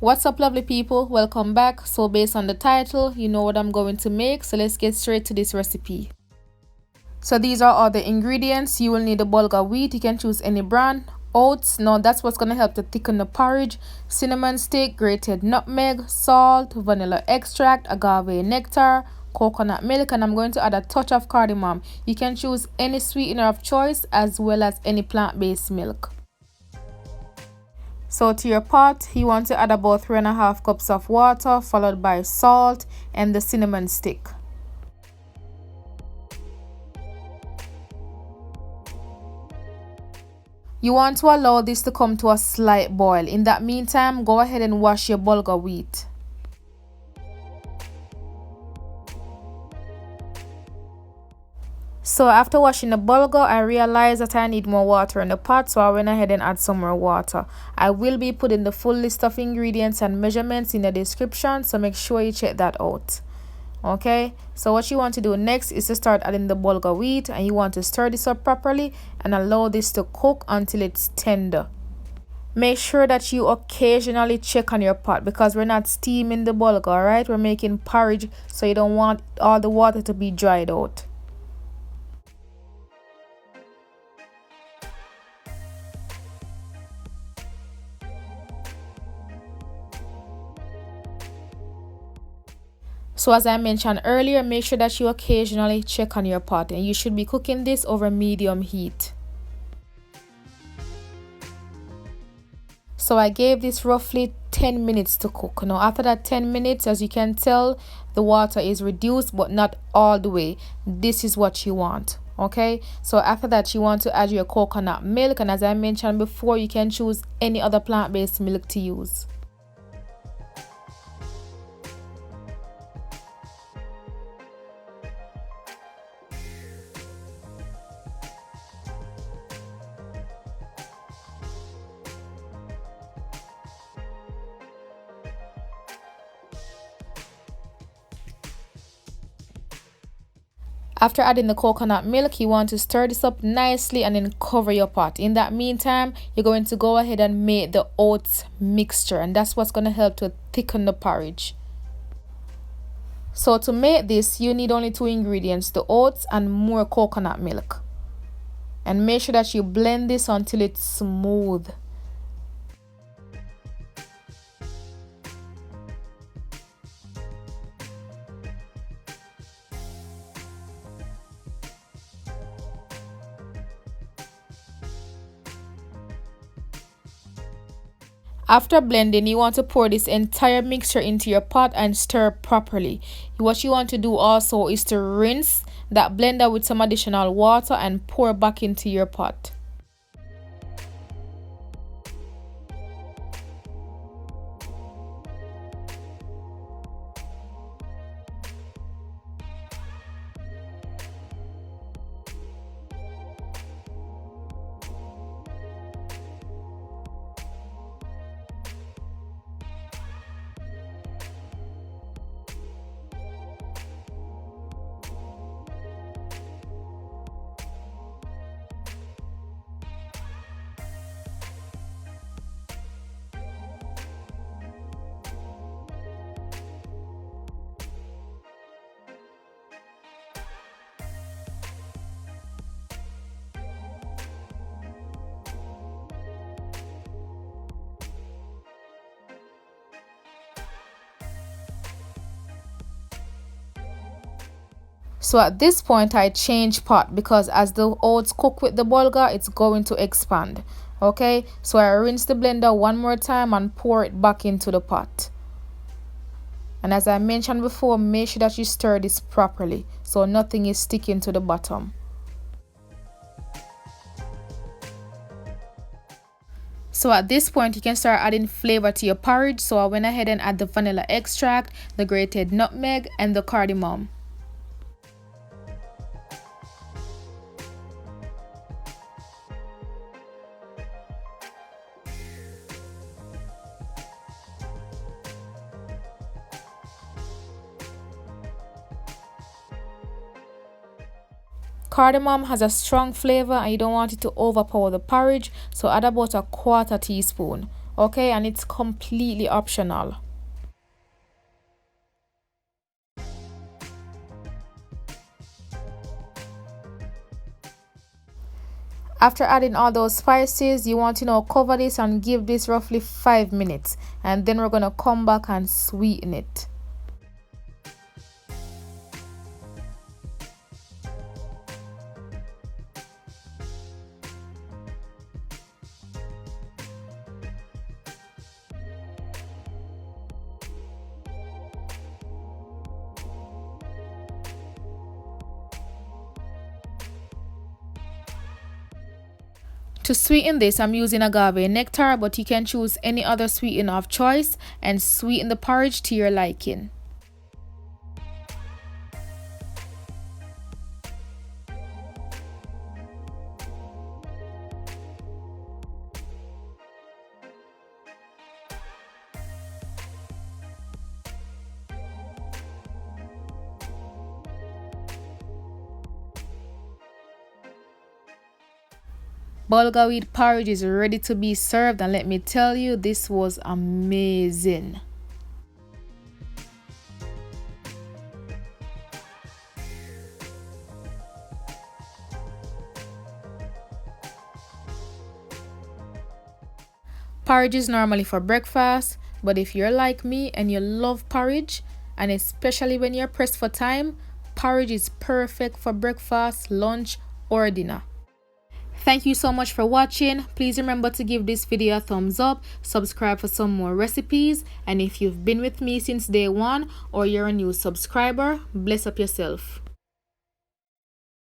What's up, lovely people? Welcome back. So based on the title, you know what I'm going to make, so let's get straight to this recipe. So these are all the ingredients. You will need a Bulgar wheat, you can choose any brand. Oats, now that's what's going to help to thicken the porridge. Cinnamon stick, grated nutmeg, salt, vanilla extract, agave nectar, coconut milk, and I'm going to add a touch of cardamom. You can choose any sweetener of choice as well as any plant-based milk. So to your pot, you want to add about 3.5 cups of water, followed by salt and the cinnamon stick. You want to allow this to come to a slight boil. In that meantime, go ahead and wash your Bulgur wheat. So after washing the Bulgur, I realized that I need more water in the pot, so I went ahead and add some more water. I will be putting the full list of ingredients and measurements in the description, so make sure you check that out. Okay, so what you want to do next is to start adding the Bulgur wheat, and you want to stir this up properly and allow this to cook until it's tender. Make sure that you occasionally check on your pot because we're not steaming the Bulgur, right? We're making porridge, so you don't want all the water to be dried out. So as I mentioned earlier, make sure that you occasionally check on your pot, and you should be cooking this over medium heat. So I gave this roughly 10 minutes to cook. Now after that 10 minutes, as you can tell, the water is reduced but not all the way. This is what you want. Okay, so after that you want to add your coconut milk, and as I mentioned before, you can choose any other plant-based milk to use. After adding the coconut milk, you want to stir this up nicely and then cover your pot. In that meantime, you're going to go ahead and make the oats mixture, and that's what's going to help to thicken the porridge. So to make this, you need only 2 ingredients, the oats and more coconut milk. And make sure that you blend this until it's smooth. After blending, you want to pour this entire mixture into your pot and stir properly. What you want to do also is to rinse that blender with some additional water and pour back into your pot. So at this point I change pot because as the oats cook with the Bulgur, it's going to expand. Okay, so I rinse the blender one more time and pour it back into the pot. And as I mentioned before, make sure that you stir this properly so nothing is sticking to the bottom. So at this point you can start adding flavor to your porridge. So I went ahead and add the vanilla extract, the grated nutmeg and the cardamom. Cardamom has a strong flavor and you don't want it to overpower the porridge, so add about 1/4 teaspoon. okay, and it's completely optional. After adding all those spices, you want to now cover this and give this roughly 5 minutes, and then we're going to come back and sweeten it. To sweeten this, I'm using agave nectar, but you can choose any other sweetener of choice and sweeten the porridge to your liking. Bulgur wheat porridge is ready to be served, and let me tell you, this was amazing. Porridge is normally for breakfast, but if you're like me and you love porridge, and especially when you're pressed for time, porridge is perfect for breakfast, lunch, or dinner. Thank you so much for watching. Please remember to give this video a thumbs up, subscribe for some more recipes, and if you've been with me since day one or you're a new subscriber, bless up yourself.